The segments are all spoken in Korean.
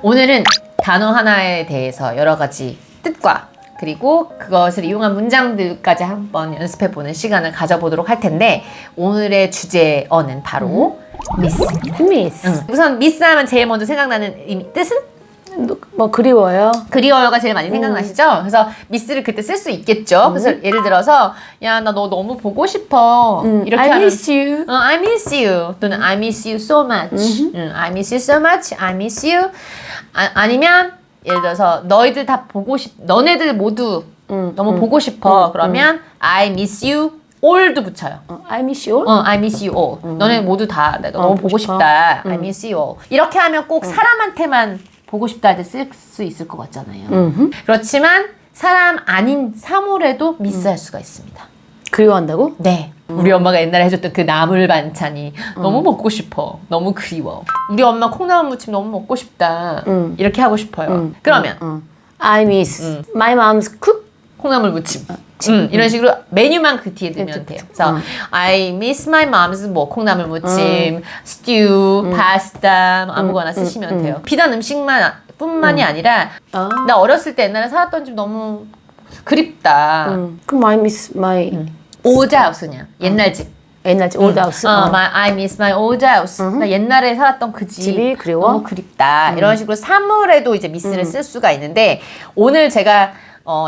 오늘은 단어 하나에 대해서 여러 가지 뜻과 그리고 그것을 이용한 문장들까지 한번 연습해보는 시간을 가져보도록 할 텐데, 오늘의 주제어는 바로 미스. 미스. 우선 미스 하면 제일 먼저 생각나는 뜻은? 뭐 그리워요. 그리워요가 제일 많이 생각나시죠? 그래서 미스를 그때 쓸 수 있겠죠. 그래서 예를 들어서 야, 나 너 너무 보고 싶어. 이렇게 I 하면 miss you. I miss you 또는 I miss you so much. I miss you so much. I miss you. 아니면 예를 들어서 너희들 다 보고 너네들 모두 너무 보고 싶어. 그러면 I miss you all도 붙여요. I miss you all. I miss you all. 너네 모두 다 내가 너무 보고 싶어. 싶다. I miss you all. 이렇게 하면 꼭 사람한테만 보고 싶다 할 때 쓸 수 있을 것 같잖아요. 그렇지만 사람 아닌 사물에도 미스할 수가 있습니다. 그리워한다고? 네. 우리 엄마가 옛날에 해줬던 그 나물 반찬이 너무 먹고 싶어. 너무 그리워. 우리 엄마 콩나물 무침 너무 먹고 싶다. 이렇게 하고 싶어요. 그러면 I miss my mom's cook. 콩나물 무침. 이런 식으로 메뉴만 그 뒤에 넣으면 돼요. 그래서 I miss my mom's 뭐 콩나물 무침, stew, 파스타 뭐 아무거나 쓰시면 돼요. 비단 음식만 뿐만이 아니라 나 어렸을 때 옛날에 살았던 집 너무 그립다. 그럼 I miss my old house 그냥 옛날 집. 옛날 집 old house. I miss my old house. 나 옛날에 살았던 그 집이 그리워? 너무 그립다. 이런 식으로 사물에도 이제 미스를 쓸 수가 있는데, 오늘 제가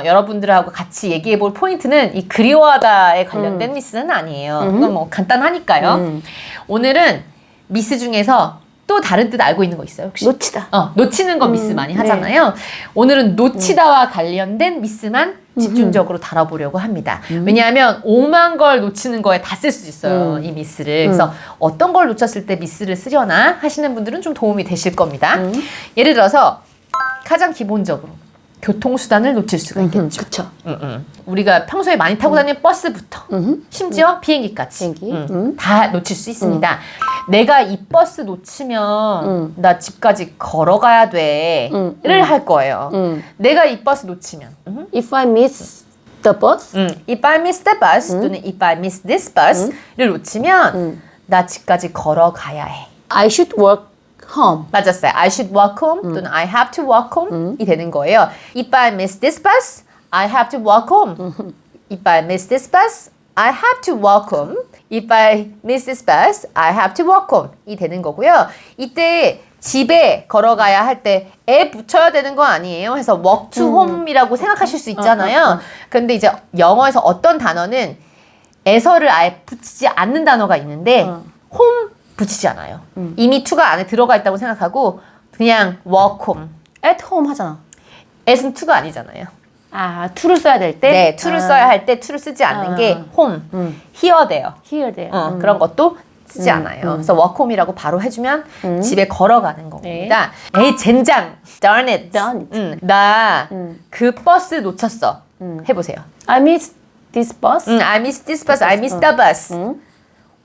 여러분들하고 같이 얘기해 볼 포인트는 이 그리워하다에 관련된 미스는 아니에요. 그건 뭐 간단하니까요. 오늘은 미스 중에서 또 다른 뜻 알고 있는 거 있어요, 혹시? 놓치다. 놓치는 거 미스 많이 하잖아요. 오늘은 놓치다와 관련된 미스만 집중적으로 다뤄보려고 합니다. 왜냐하면 5만 걸 놓치는 거에 다 쓸 수 있어요, 이 미스를. 그래서 어떤 걸 놓쳤을 때 미스를 쓰려나 하시는 분들은 좀 도움이 되실 겁니다. 예를 들어서 가장 기본적으로 교통수단을 놓칠 수가 있겠죠. 그쵸. 우리가 평소에 많이 타고 다니는 버스부터 심지어 비행기까지 다 놓칠 수 있습니다. 내가 이 버스 놓치면 나 집까지 걸어가야 돼를 할 거예요. 내가 이 버스 놓치면 If I miss the bus. If I miss the bus 또는 If I miss this bus를 놓치면 나 집까지 걸어가야 해. I should walk home. 맞았어요. I should walk home 또는 I have to walk home 이 되는 거예요. If I miss this bus, I have to walk home. If I miss this bus, I have to walk home. If I miss this bus, I have to walk home 이 되는 거고요. 이때 집에 걸어가야 할 때 에 붙여야 되는 거 아니에요. 해서 walk to home이라고 생각하실 수 있잖아요. 근데 이제 영어에서 어떤 단어는 에서를 아예 붙이지 않는 단어가 있는데 home 붙이지 않아요. 이미 to가 안에 들어가 있다고 생각하고 그냥 walk home. At home 하잖아. at은 to가 아니잖아요. 아, to를 써야 될 때? 네, to를 써야 할 때 to를 쓰지 않는 게 home, here 돼요. Here there. 그런 것도 쓰지 않아요. 그래서 walk home이라고 바로 해주면 집에 걸어가는 겁니다. 에이, 젠장! darn it! Darn it. 나 그 버스 놓쳤어. 해보세요. I miss this bus. I miss this bus, I miss the bus.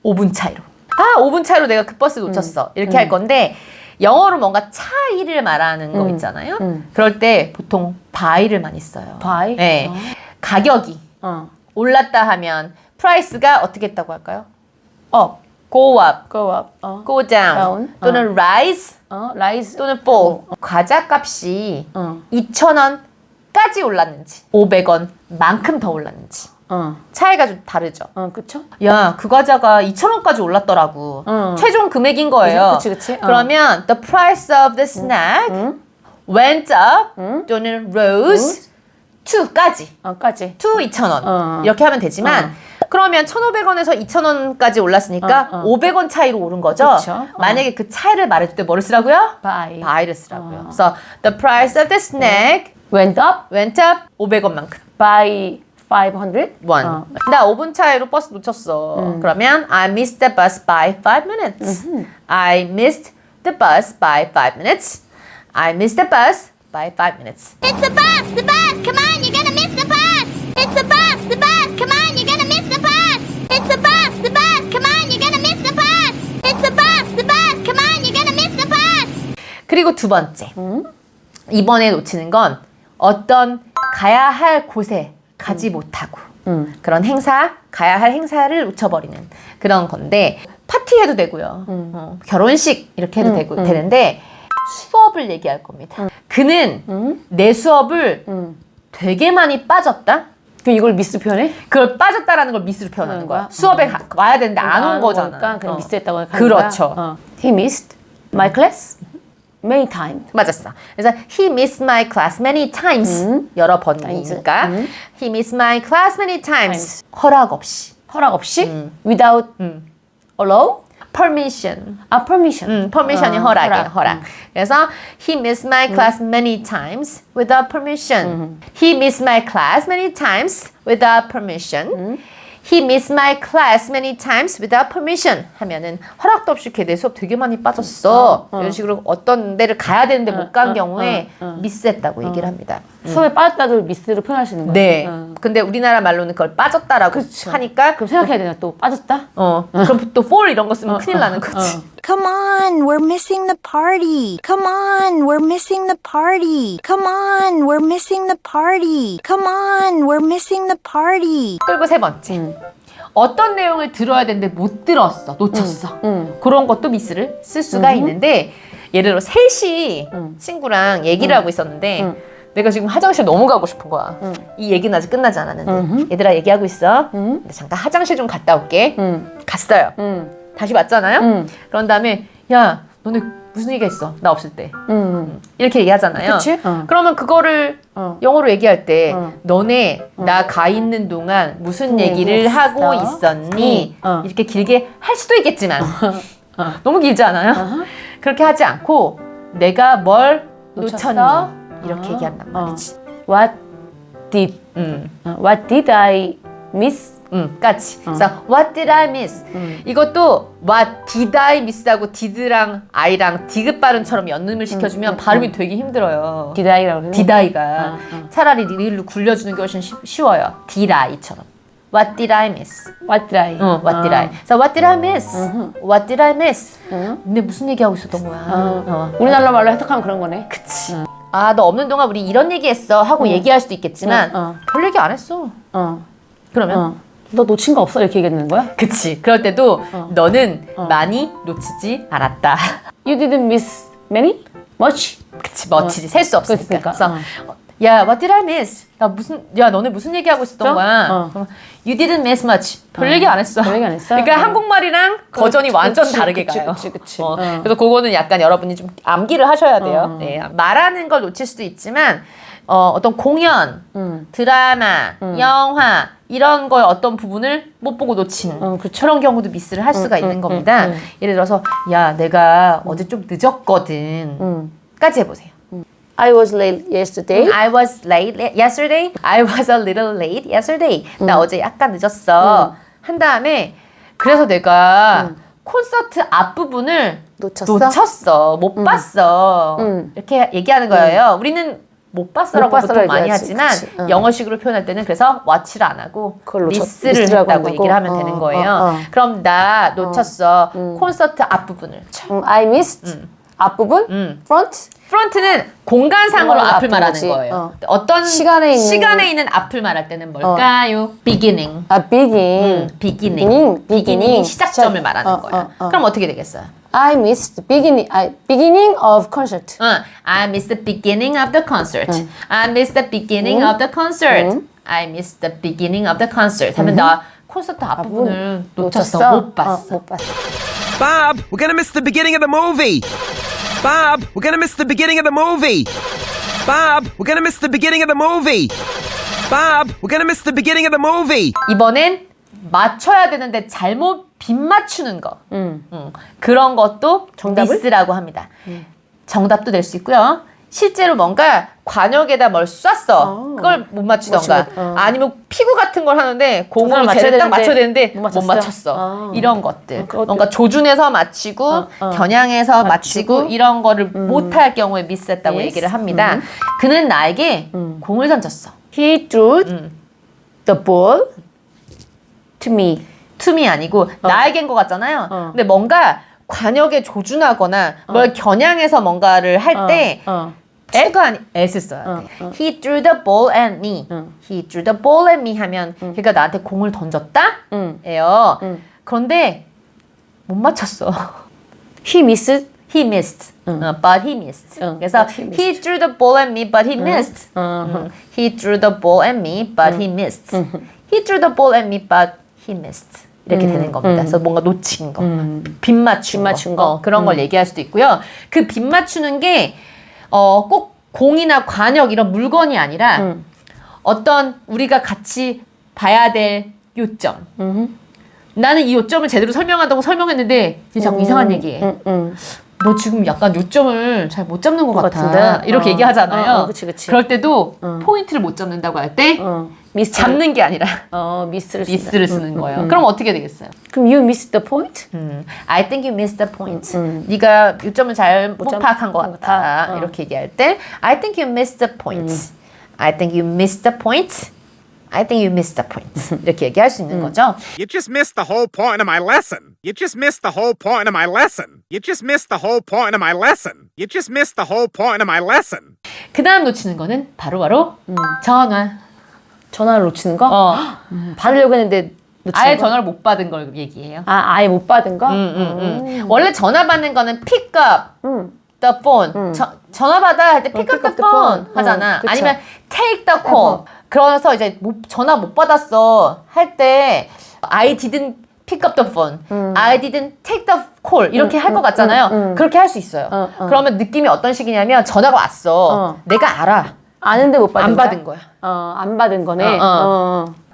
5분 차이로. 5분 차이로 내가 그 버스 놓쳤어. 이렇게 할 건데, 영어로 뭔가 차이를 말하는 거 있잖아요. 그럴 때 보통 by를 많이 써요. by? 네. 가격이 올랐다 하면 price가 어떻게 했다고 할까요? up, go up, Go up. go down, 또는 rise rise. 또는 fall. 과자 값이 2,000원까지 올랐는지 500원만큼 더 올랐는지 차이가 좀 다르죠. 그쵸? 야, 그 과자가 2,000원까지 올랐더라고. 최종 금액인 거예요. 그치. 그러면 the price of the snack went up 또는 rose to까지. 까지. to 2,000원. 이렇게 하면 되지만 그러면 1,500원에서 2,000원까지 올랐으니까 500원 차이로 오른 거죠. 그쵸. 만약에 그 차이를 말해줄 때 뭐를 쓰라고요? by. by를 쓰라고요. 그래서 the price of the snack went up went up 500원만큼. by 500. 원. 나 5분 차이로 버스 놓쳤어. 그러면 I missed the bus by 5 minutes. I missed the bus by 5 minutes. I missed the bus by 5 minutes. It's the bus! The bus! Come on, you're gonna miss the bus! It's the bus! The bus! Come on, you're gonna miss the bus! It's the bus! The bus! Come on, you're gonna miss the bus! It's the bus! The bus! Come on, you're gonna miss the bus! 그리고 두 번째. 이번에 놓치는 건 어떤 가야 할 곳에 가지 못하고 그런 행사, 가야 할 행사를 놓쳐버리는 그런 건데, 파티해도 되고요. 결혼식 이렇게 해도 되는데 수업 수업을 얘기할 겁니다. 그는 내 수업을 되게 많이 빠졌다. 그럼 이걸 미스 표현해? 그걸 빠졌다라는 걸 미스로 표현하는 거야. 수업에 와야 되는데 안 온 거잖아. 거니까 그냥 미스했다고 하는 그렇죠. 거야. He missed my class many times. 맞았어. 그래서 he missed my class many times. 여러 번이니까. He missed my class many times. 허락 없이. 허락 없이? Without allow? permission. permission. permission이 허락이에요. 허락. 그래서 he missed my class many times without permission. He missed my class many times without permission. He missed my class many times without permission 하면은 허락도 없이 걔 내 수업 되게 많이 빠졌어. 이런 식으로 어떤 데를 가야 되는데 못 간 경우에 미스했다고 얘기를 합니다. 수업에 빠졌다도 미스로 표현할 수 있는 거야. 네. 근데 우리나라 말로는 그걸 빠졌다라고 하니까 그럼 생각해야 되나 또 빠졌다? 그럼 또 fall 이런 거 쓰면 큰일 나는 거지. Come on, we're missing the party. Come on, we're missing the party. Come on, we're missing the party. Come on, we're missing the party. 그리고 세 번째. 어떤 내용을 들어야 되는데 못 들었어. 놓쳤어. 그런 것도 미스를 쓸 수가 있는데 예를 들어 셋이 친구랑 얘기를 하고 있었는데 내가 지금 화장실 너무 가고 싶은 거야. 이 얘기는 아직 끝나지 않았는데 얘들아 얘기하고 있어. 근데 잠깐 화장실 좀 갔다 올게. 갔어요. 다시 왔잖아요. 그런 다음에 야 너네 무슨 얘기가 있어? 나 없을 때. 이렇게 얘기하잖아요. 그치? 그러면 그거를 영어로 얘기할 때 너네 나 가 있는 동안 무슨 얘기를 하고 있었니? 이렇게 길게 할 수도 있겠지만 너무 길지 않아요? 그렇게 하지 않고 내가 뭘 놓쳤니? 이렇게 얘기한단 말이지. What did I miss? 까지. 그래서 what did I miss? 이것도 what did I miss하고 did랑 I랑 디귿 발음처럼 연음을 시켜주면 발음이 되게 힘들어요. Did I라고 그래? did I가 차라리 리을로 굴려주는 게 훨씬 쉬워요. did I처럼. What did I miss? What did I? what did I? So what did I miss? What did I miss? 근데 무슨 얘기하고 있었던 거야? 우리나라 말로 해석하면 그런 거네. 그치. 아, 너 없는 동안 우리 이런 얘기했어 하고 얘기할 수도 있겠지만 별 얘기 안 했어. 그러면 너 놓친 거 없어? 이렇게 얘기하는 거야? 그치. 그럴 때도 너는 많이 놓치지 않았다. You didn't miss many? Much? 그치. 멋지지. 셀 수 없으니까. 그러니까. 그래서 야, what did I miss? 야, 너네 무슨 얘기하고 있었던 거야? 그럼 You didn't miss much. 별 얘기 안 했어. 별 얘기 안 했어? 그러니까 한국말이랑 버전이 완전 그치, 다르게 그치, 가요. 그치. 그래서 그거는 약간 여러분이 좀 암기를 하셔야 돼요. 네. 말하는 걸 놓칠 수도 있지만 어떤 공연, 드라마, 영화 이런 거의 어떤 부분을 못 보고 놓친 그런 경우도 미스를 할 수가 있는 겁니다. 예를 들어서 야, 내가 어제 좀 늦었거든. 까지 해보세요. I was late yesterday. I was late yesterday. I was a little late yesterday. 나 어제 약간 늦었어. 한 다음에 그래서 내가 콘서트 앞부분을 놓쳤어. 못 봤어. 이렇게 얘기하는 거예요. 우리는 못 봤어라고 보통 많이 하지만 영어식으로 표현할 때는 그래서 watch를 안 하고 미스를 했다고 얘기를 하면 되는 거예요. 그럼 나 놓쳤어. 콘서트 앞부분을. I missed 앞부분? Front? 프론트는 공간상으로 앞을 말하는 거예요. 어떤 시간에 있는 앞을 말할 때는 뭘까요? beginning. beginning이 시작점을 말하는 거예요. 그럼 어떻게 되겠어요? I missed the beginning of concert. I missed the beginning of the concert. I missed the beginning of the concert. I missed the beginning of the concert. 하면 나 콘서트 앞부분을 놓쳤어. 못 봤어. Bob, we're gonna miss the beginning of the movie. Bob, we're gonna miss the beginning of the movie. Bob, we're gonna miss the beginning of the movie. Bob, we're gonna miss the beginning of the movie. 이번엔 맞춰야 되는데 잘못 빗 맞추는 거. 그런 것도 미스라고 합니다. 정답도 될 수 있고요. 실제로 뭔가 관역에다 뭘 쐈어. 그걸 못 맞추던가. 아니면 피구 같은 걸 하는데 공을 쟤를 딱 맞춰야 되는데 못 맞췄어. 이런 것들. 뭔가 조준해서 맞추고 겨냥해서 맞추고 이런 거를 못할 경우에 미스했다고 얘기를 합니다. 그는 나에게 공을 던졌어. He threw the ball to me. to me 아니고 나에게인 것 같잖아요. 근데 뭔가 관역에 조준하거나 뭘 겨냥해서 뭔가를 할 때 S가 아니 S 써야 돼. He threw the ball at me. He threw the ball at me 하면 그러니까 나한테 공을 던졌다? 예요. 그런데 못 맞췄어. He missed he missed. But he missed. 그래서 but he missed. he threw the ball at me, but he missed. He threw the ball at me, but he missed. He threw the ball at me, but he missed. 이렇게 되는 겁니다. 그래서 뭔가 놓친 거, 빗 맞춘 거, 그런 걸 얘기할 수도 있고요. 그 빗 맞추는 게 꼭 공이나 관역 이런 물건이 아니라 어떤 우리가 같이 봐야 될 요점. 나는 이 요점을 제대로 설명한다고 설명했는데 이제 자꾸 이상한 얘기해. 너 지금 약간 요점을 잘 못 잡는 것 같아. 같은데? 이렇게 얘기하잖아요. 그치. 그럴 때도 포인트를 못 잡는다고 할 때 잡는 게 아니라 미스를 쓰는 거예요. 그럼 어떻게 되겠어요? 그럼 you missed the point? I think you missed the point. 네가 요점을 잘 못 파악한 것 같아. 이렇게 얘기할 때 I think you missed the point. I think you missed the point. I think you missed the point. 이렇게 얘기할 수 있는 거죠. You just missed the whole point of my lesson. You just missed the whole point of my lesson. You just missed the whole point of my lesson. You just missed the whole point of my lesson. 그 다음 놓치는 거는 바로 전화. 전화를 놓치는 거? 받으려고 했는데 놓치는 아예 거? 전화를 못 받은 걸 얘기해요. 아예 못 받은 거? 원래 전화 받는 거는 pick up the phone. 전화 받아 할 때 pick up the phone 하잖아. 그쵸. 아니면 take the call. 그래서 이제 전화 못 받았어 할 때 I didn't pick up the phone. I didn't take the call. 이렇게 할 것 같잖아요. 그렇게 할 수 있어요. 그러면 느낌이 어떤 식이냐면 전화가 왔어. 내가 알아. 아는데 못 받은 안 거야? 받은 거야. 안 받은 거네.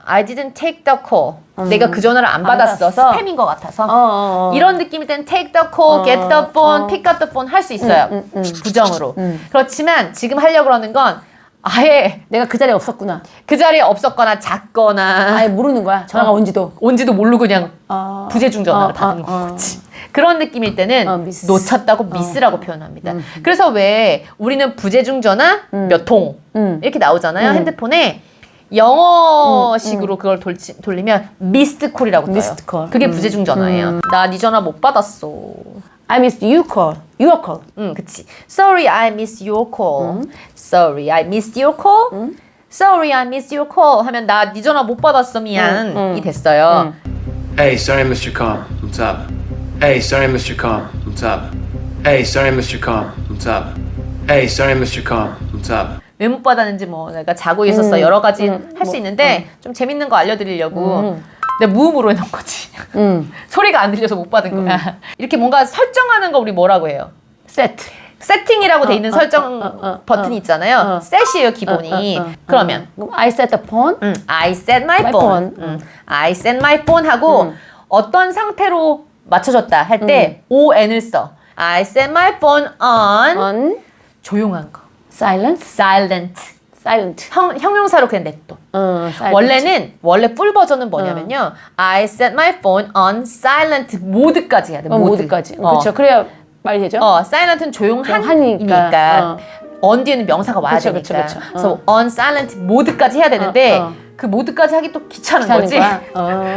I didn't take the call. 내가 그 전화를 안 받았어. 스팸인 것 같아서. 이런 느낌일 때는 take the call, get the phone, pick up the phone 할 수 있어요. 부정으로. 그렇지만 지금 하려고 그러는 건 아예 내가 그 자리에 없었구나. 그 자리에 없었거나 잤거나 아예 모르는 거야. 전화가 온지도. 온지도 모르고 그냥 부재중 전화를 받은 거지. 그런 느낌일 때는 미스. 놓쳤다고 미스라고 표현합니다. 그래서 왜 우리는 부재중 전화 몇 통 이렇게 나오잖아요. 핸드폰에 영어식으로 그걸 돌리면 missed call이라고 떠요. missed call. 그게 부재중 전화예요. 나 네 전화 못 받았어. I missed you call. Your call. 그치. Sorry, I missed your call. Sorry, I missed your call. Sorry, I missed your call. 하면 나 네 전화 못 받았어. 미안이 됐어요. Hey, sorry, Mr. Call. What's up? Hey, sorry, Mr. Call. What's up? Hey, sorry, Mr. Call. What's up? Hey, sorry, Mr. Call. What's up? 왜 못 받았는지 뭐 내가 자고 있었어. 여러 가지 할 수 있는데 좀 재밌는 거 알려드리려고 내가 무음으로 해놓은 거지. 소리가 안 들려서 못 받은 거야. 이렇게 뭔가 설정하는 거 우리 뭐라고 해요? 세팅이라고 돼 있는 설정 버튼이 있잖아요. 셋이에요 기본이. 그러면 I set the phone. I set my phone. I set my phone 하고 어떤 상태로 맞춰줬다 할 때 on을 써. I set my phone on 조용한 거. silent. 형용사로 그냥 냅둬. 원래 풀 버전은 뭐냐면요. I set my phone on silent 모드까지 해야 돼. 모드까지. 그렇죠. 그래야 말이 되죠. silent은 조용하니까. on 뒤에는 명사가 와야 되니까. 그쵸. 그래서 on silent 모드까지 해야 되는데 그 모드까지 하기 또 귀찮은 거지.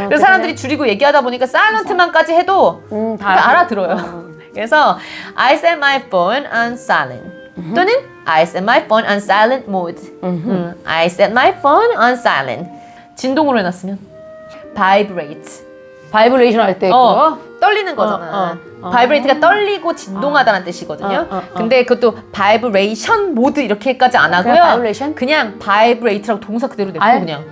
그래서 사람들이 줄이고 얘기하다 보니까 silent만까지 해도 다 알아들어요. 그래서 I set my phone on silent. 또는 I set my phone on silent mode. I set my phone on silent. 진동으로 해놨으면 vibrate. 바이브레이션 할 때 그거? 떨리는 거잖아. vibrate가 떨리고 진동하다는 뜻이거든요. 근데 그것도 vibration 모드 이렇게까지 안 하고요. vibration? 그냥 vibrate라고 동사 그대로 냅둬 그냥.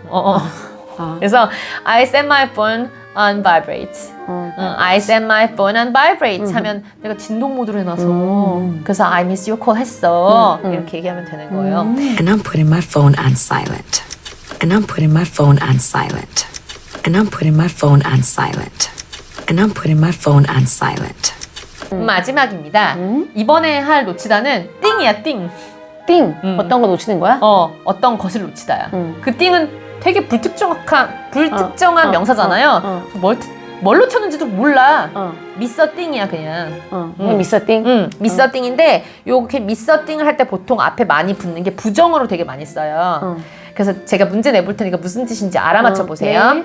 그래서 I set my phone on vibrate. I set my phone on vibrate 하면 내가 진동 모드로 해놔서 그래서 I miss your call 했어. 이렇게 얘기하면 되는 거예요. And I'm putting my phone on silent. And I'm putting my phone on silent. And I'm putting my phone on silent. And I'm putting my phone on silent. 마지막입니다. 이번에 할 놓치다는 띵이야 띵. 띵. 어떤 거 놓치는 거야? 어떤 것을 놓치다야. 그 띵은 되게 불특정한 명사잖아요. 뭘 놓쳤는지도 몰라. 미서 띵이야 그냥. 미서 띵? 미서 띵인데 요렇게 미서 띵을 할 때 보통 앞에 많이 붙는 게 부정어로 되게 많이 써요. 그래서 제가 문제 내볼 테니까 무슨 뜻인지 알아맞혀 보세요. 네.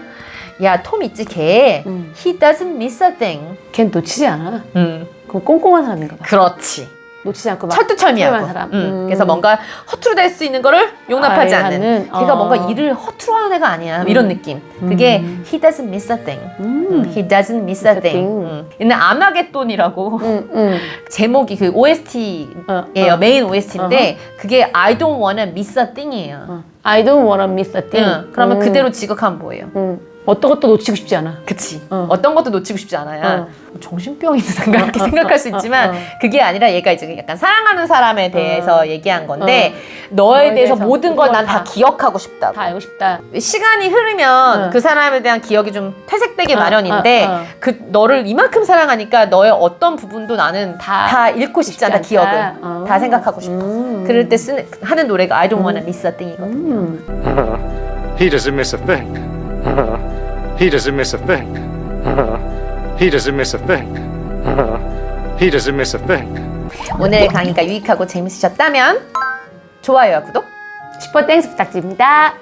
야, 톰 있지 걔. He doesn't miss a thing. 걘 놓치지 않아. 그럼 꼼꼼한 사람인가 봐. 그렇지. 놓치지 않고 막 철두철미하고. 철저한 사람. 그래서 뭔가 허투루 될 수 있는 거를 용납하지 아, 않는. 하는, 걔가 뭔가 일을 허투루 하는 애가 아니야. 이런 느낌. 그게 he doesn't miss a thing. he doesn't miss a thing. 옛날 아마겟돈이라고 제목이 그 OST예요. 메인 OST인데 그게 I don't wanna miss a thing이에요. I don't wanna miss a thing. 그러면 그대로 지극하면 뭐예요? 어떤 것도 놓치고 싶지 않아. 그치. 어떤 것도 놓치고 싶지 않아요. 정신병이 있는가 이렇게 생각할 수 있지만 그게 아니라 얘가 이제 약간 사랑하는 사람에 대해서 얘기한 건데 너에 대해서 모든 걸 난 다 기억하고 싶다고. 다 알고 싶다. 시간이 흐르면 그 사람에 대한 기억이 좀 퇴색되기 마련인데 그 너를 이만큼 사랑하니까 너의 어떤 부분도 나는 다 잃고 싶지 않다. 싶지 않다. 기억을. 다 생각하고 싶어. 그럴 때 하는 노래가 I don't wanna miss a thing이거든요. He doesn't miss a thing. He doesn't miss a thing. He doesn't miss a thing. He doesn't miss a thing. 오늘 강의가 유익하고 재밌으셨다면 좋아요와 구독 10% 땡스 부탁드립니다.